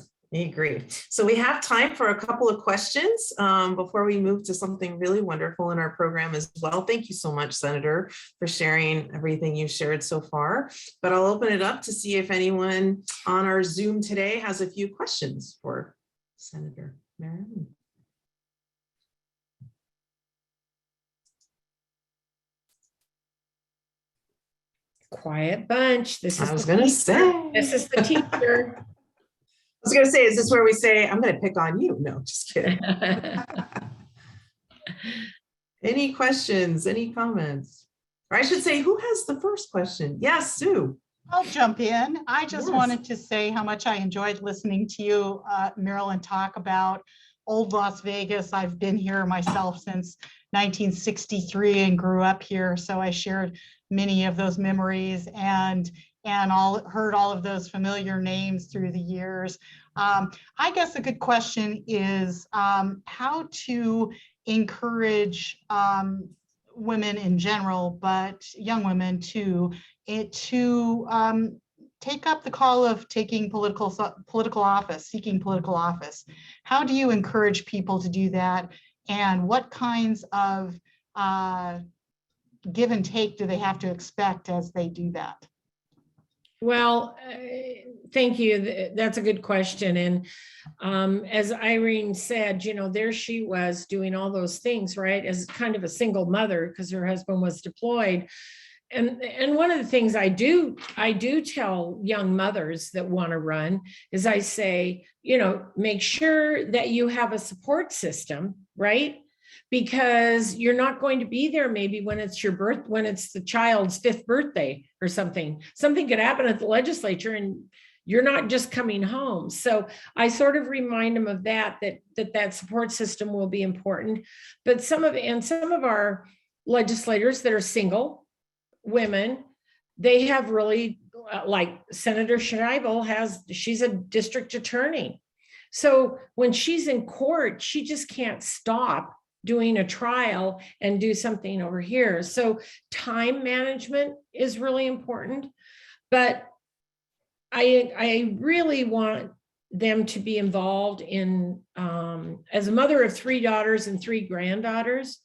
So we have time for a couple of questions before we move to something really wonderful in our program as well. Thank you so much, Senator, for sharing everything you've shared so far. But I'll open it up to see if anyone on our Zoom today has a few questions for Senator Marilyn. Quiet bunch. This is I was going to say. This is the teacher. I was going to say, is this where we say, I'm going to pick on you? No, just kidding. Any questions, any comments? Or I should say, who has the first question? Yes, Sue. I'll jump in. I just Yes. wanted to say how much I enjoyed listening to you, Marilyn, talk about old Las Vegas. I've been here myself since 1963 and grew up here. So I shared many of those memories and heard all of those familiar names through the years. I guess a good question is how to encourage women in general, but young women too, take up the call of taking political office, seeking political office. How do you encourage people to do that? And what kinds of give and take do they have to expect as they do that? Well, thank you. That's a good question. And as Irene said, there she was doing all those things, right? As kind of a single mother, because her husband was deployed. And one of the things I do tell young mothers that want to run is I say, make sure that you have a support system, right? Because you're not going to be there maybe when it's the child's 5th birthday or something. Something could happen at the legislature and you're not just coming home. So I sort of remind them of that support system will be important. But some of our legislators that are single women, they have really, like Senator Scheibel she's a district attorney. So when she's in court, she just can't stop doing a trial and do something over here. So time management is really important, but I really want them to be involved in, as a mother of 3 daughters and 3 granddaughters.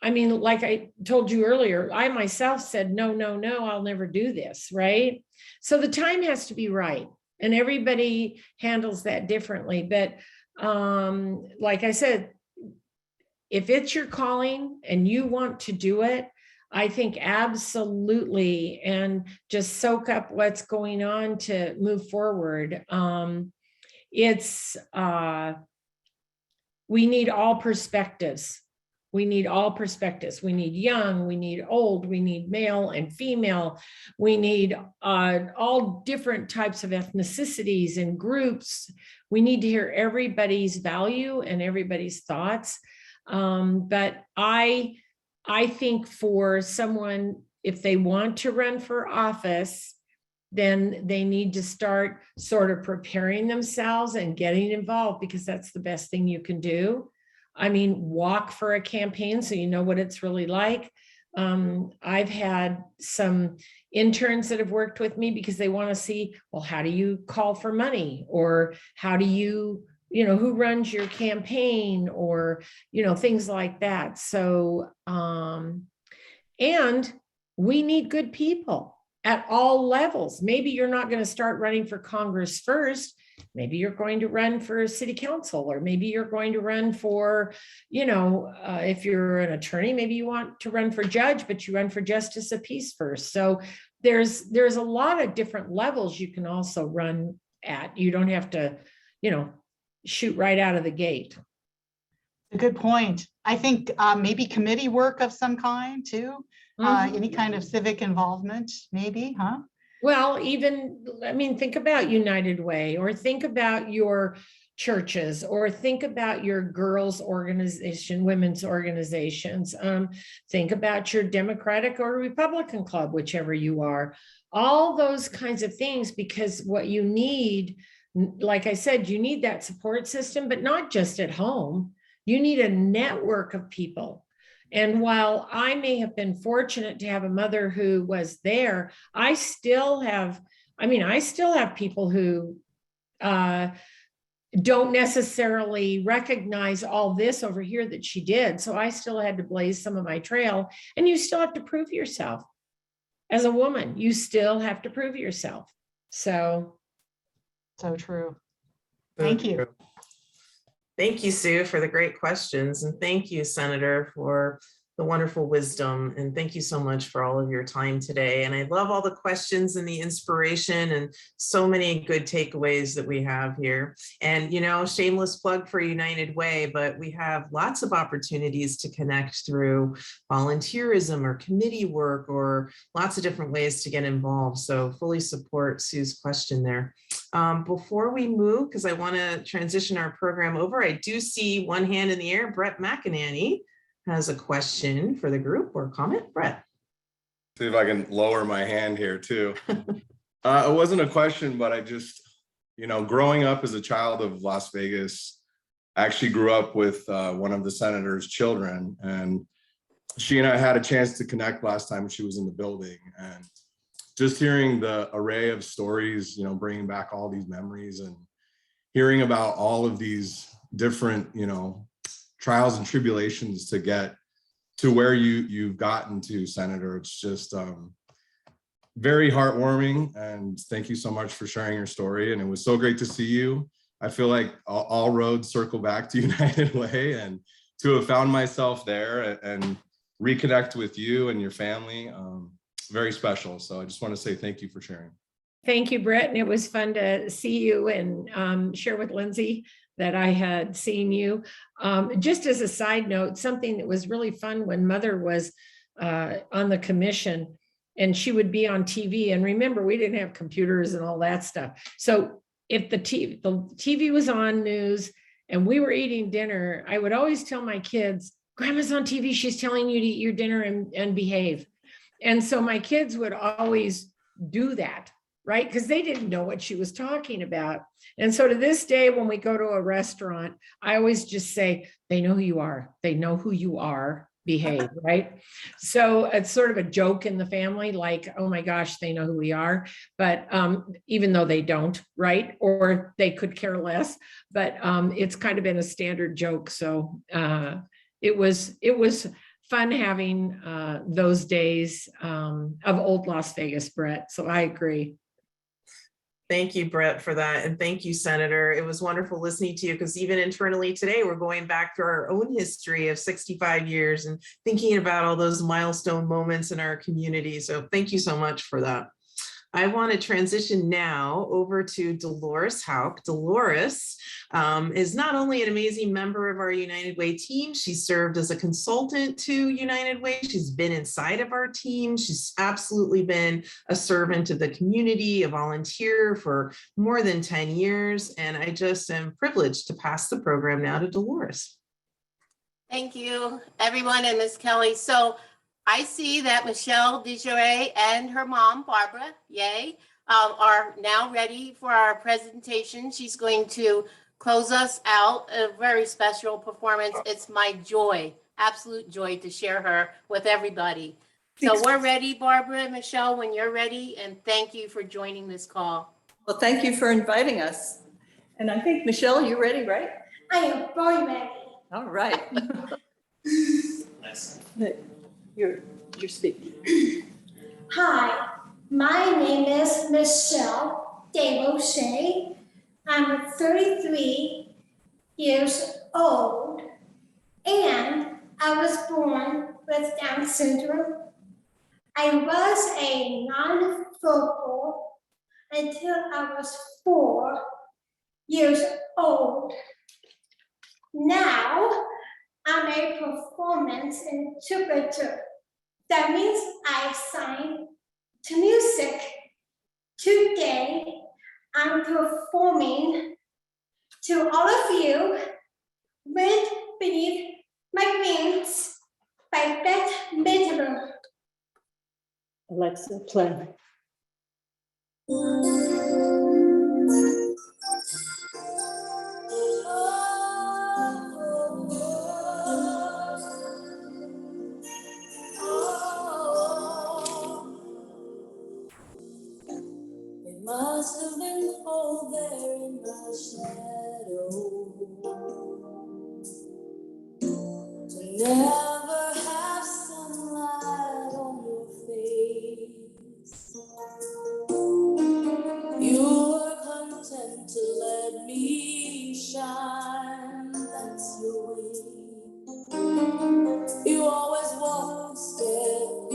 I mean, like I told you earlier, I myself said, no, I'll never do this, right? So the time has to be right. And everybody handles that differently. But like I said, if it's your calling and you want to do it, I think absolutely, and just soak up what's going on to move forward. We need all perspectives. We need all perspectives. We need young, we need old, we need male and female. We need all different types of ethnicities and groups. We need to hear everybody's value and everybody's thoughts. But I think for someone, if they want to run for office, then they need to start sort of preparing themselves and getting involved, because that's the best thing you can do. I mean, walk for a campaign so you know what it's really like. I've had some interns that have worked with me because they want to see, well, how do you call for money? Or how do you, who runs your campaign? Or, things like that. So, and we need good people at all levels. Maybe you're not going to start running for Congress first. Maybe you're going to run for city council, or maybe you're going to run for, if you're an attorney, maybe you want to run for judge, but you run for justice of peace first. So there's a lot of different levels you can also run at. You don't have to, shoot right out of the gate. A good point. I think maybe committee work of some kind too. Any kind of civic involvement, maybe, huh? Well, even, I mean, think about United Way, or think about your churches, or think about your girls' organization, women's organizations. Think about your Democratic or Republican club, whichever you are. All those kinds of things, because what you need, like I said, you need that support system, but not just at home. You need a network of people. And while I may have been fortunate to have a mother who was there, I still have people who don't necessarily recognize all this over here that she did. So I still had to blaze some of my trail, and you still have to prove yourself. As a woman, you still have to prove yourself. So true. Thank you. Thank you, Sue, for the great questions. And thank you, Senator, for the wonderful wisdom. And thank you so much for all of your time today. And I love all the questions and the inspiration and so many good takeaways that we have here. And, you know, shameless plug for United Way, but we have lots of opportunities to connect through volunteerism or committee work or lots of different ways to get involved. So fully support Sue's question there. Before we move, because I want to transition our program over, I do see one hand in the air. Brett McInerney has a question for the group or comment. Brett. See if I can lower my hand here too. It wasn't a question, but I just, you know, growing up as a child of Las Vegas, I actually grew up with one of the senator's children, and she and I had a chance to connect last time she was in the building. And just hearing the array of stories, you know, bringing back all these memories and hearing about all of these different, you know, trials and tribulations to get to where you've gotten to, Senator. It's just very heartwarming. And thank you so much for sharing your story. And it was so great to see you. I feel like all roads circle back to United Way, and to have found myself there and reconnect with you and your family. Very special. So I just want to say thank you for sharing. thank you, Brett. And it was fun to see you and share with Lindsay that I had seen you. Just as a side note, something that was really fun when Mother was on the commission and she would be on TV. And remember, we didn't have computers and all that stuff. So if the TV was on news and we were eating dinner, I would always tell my kids, Grandma's on TV, she's telling you to eat your dinner and behave. And so my kids would always do that, right? Because they didn't know what she was talking about. And so to this day, when we go to a restaurant, I always just say, they know who you are. They know who you are, behave, right? So it's sort of a joke in the family, like, oh my gosh, they know who we are. But even though they don't, right? Or they could care less, but it's kind of been a standard joke. So it was fun having those days of old Las Vegas, Brett. So I agree. Thank you, Brett, for that. And thank you, Senator. It was wonderful listening to you, because even internally today, we're going back to our own history of 65 years and thinking about all those milestone moments in our community. So thank you so much for that. I want to transition now over to Dolores Hauk. Dolores is not only an amazing member of our United Way team, she served as a consultant to United Way. She's been inside of our team. She's absolutely been a servant of the community, a volunteer for more than 10 years. And I just am privileged to pass the program now to Dolores. Thank you, everyone, and Ms. Kelly. So I see that Michelle Desrochers and her mom, Barbara, yay, are now ready for our presentation. She's going to close us out, a very special performance. It's my joy, absolute joy, to share her with everybody. So we're ready, Barbara and Michelle, when you're ready, and thank you for joining this call. Well, thank you for inviting us. And I think, Michelle, you're ready, right? I am very ready. All right. Nice. You're speaking. Hi, my name is Michelle Desrochers. I'm 33 years old, and I was born with Down syndrome. I was a non-vocal until I was 4 years old. Now, I'm a performance interpreter. That means I signed to music. Today, I'm performing to all of you Wind Beneath My Wings by Bette Midler. Alexa, play. It must have been cold there in my shadow to never have sunlight on your face. You were content to let me shine, that's your way. You always walk a step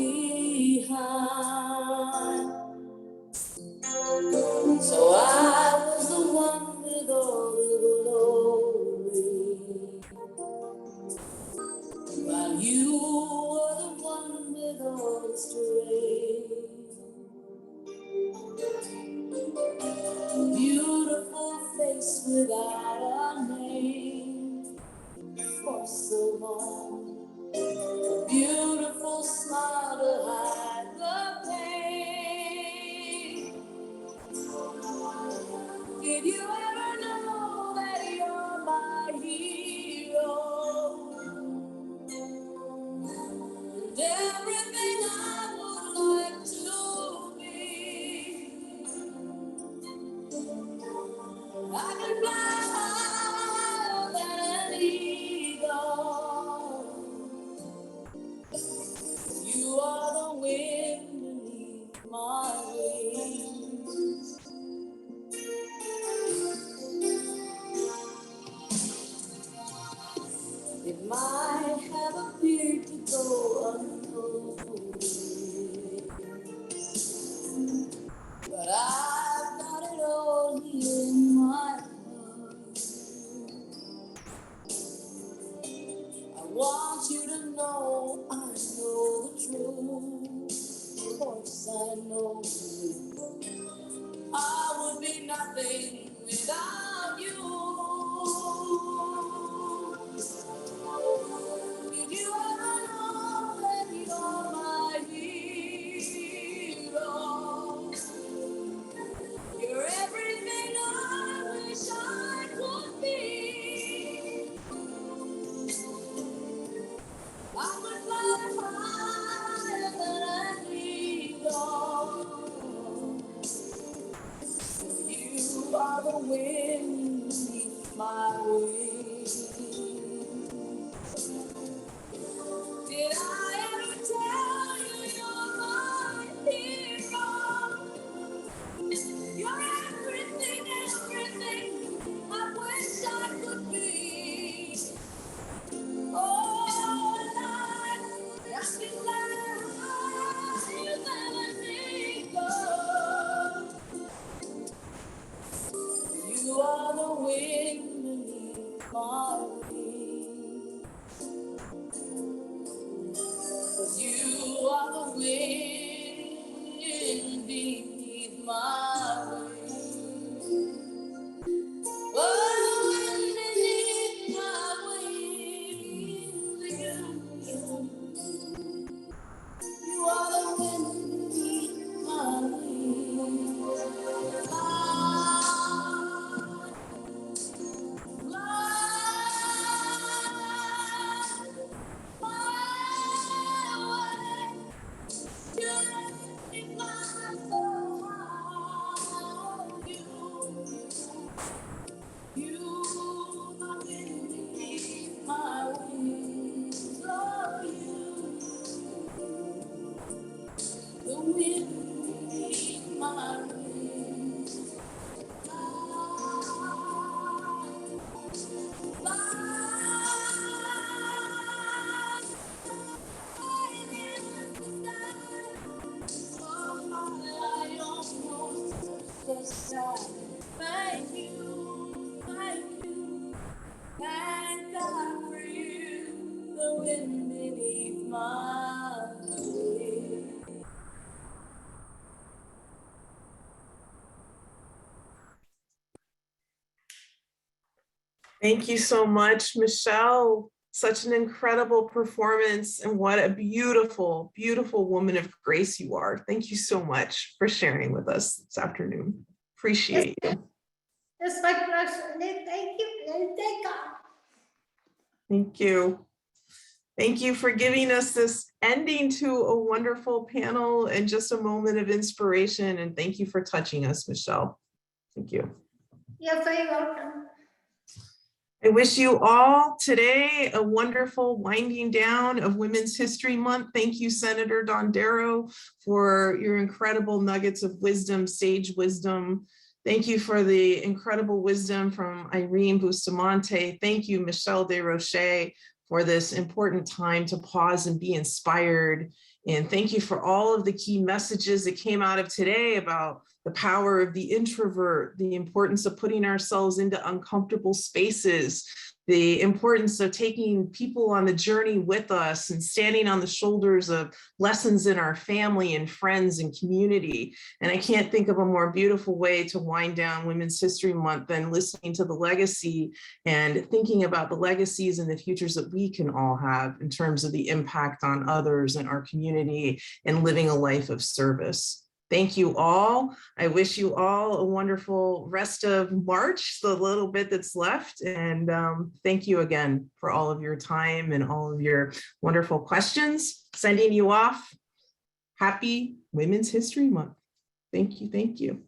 behind. So I was the one with all the glory, while you were the one with all the strength. Beautiful face without a name for so long. Beautiful smile to hide the pain. Did you ever know that you're my hero? And everything I would like to be. I can fly higher than an eagle. You are the wind beneath my wings. It might have appeared to go unnoticed, but I've got it all here in my heart. I want you to know I know the truth. Of course I know I would be nothing without you. Did you ever know that you're my hero? You're everything I wish I could be. I would fly higher than an eagle. You are the wind beneath my wings. Did I ever tell you you're my hero? You're everything, everything I wish I could be. Oh, Lord, I can fly higher than an eagle. You are the wind beneath my wings. 'Cause you are the wind beneath my wings. Oh, the wind beneath my wings. You are the wind beneath my wings. Fly, fly. Thank you so much, Michelle. Such an incredible performance, and what a beautiful, beautiful woman of grace you are. Thank you so much for sharing with us this afternoon. Appreciate you. It's my pleasure. Thank you. And thank God. Thank you. Thank you for giving us this ending to a wonderful panel and just a moment of inspiration. And thank you for touching us, Michelle. Thank you. You're very welcome. I wish you all today a wonderful winding down of Women's History Month. Thank you, Senator Dondero, for your incredible nuggets of wisdom, sage wisdom. Thank you for the incredible wisdom from Irene Bustamante. Thank you, Michelle Desrochers, for this important time to pause and be inspired. And thank you for all of the key messages that came out of today about the power of the introvert, the importance of putting ourselves into uncomfortable spaces, the importance of taking people on the journey with us and standing on the shoulders of lessons in our family and friends and community. And I can't think of a more beautiful way to wind down Women's History Month than listening to the legacy and thinking about the legacies and the futures that we can all have in terms of the impact on others in our community and living a life of service. Thank you all. I wish you all a wonderful rest of March, the little bit that's left. And thank you again for all of your time and all of your wonderful questions. Sending you off. Happy Women's History Month. Thank you. Thank you.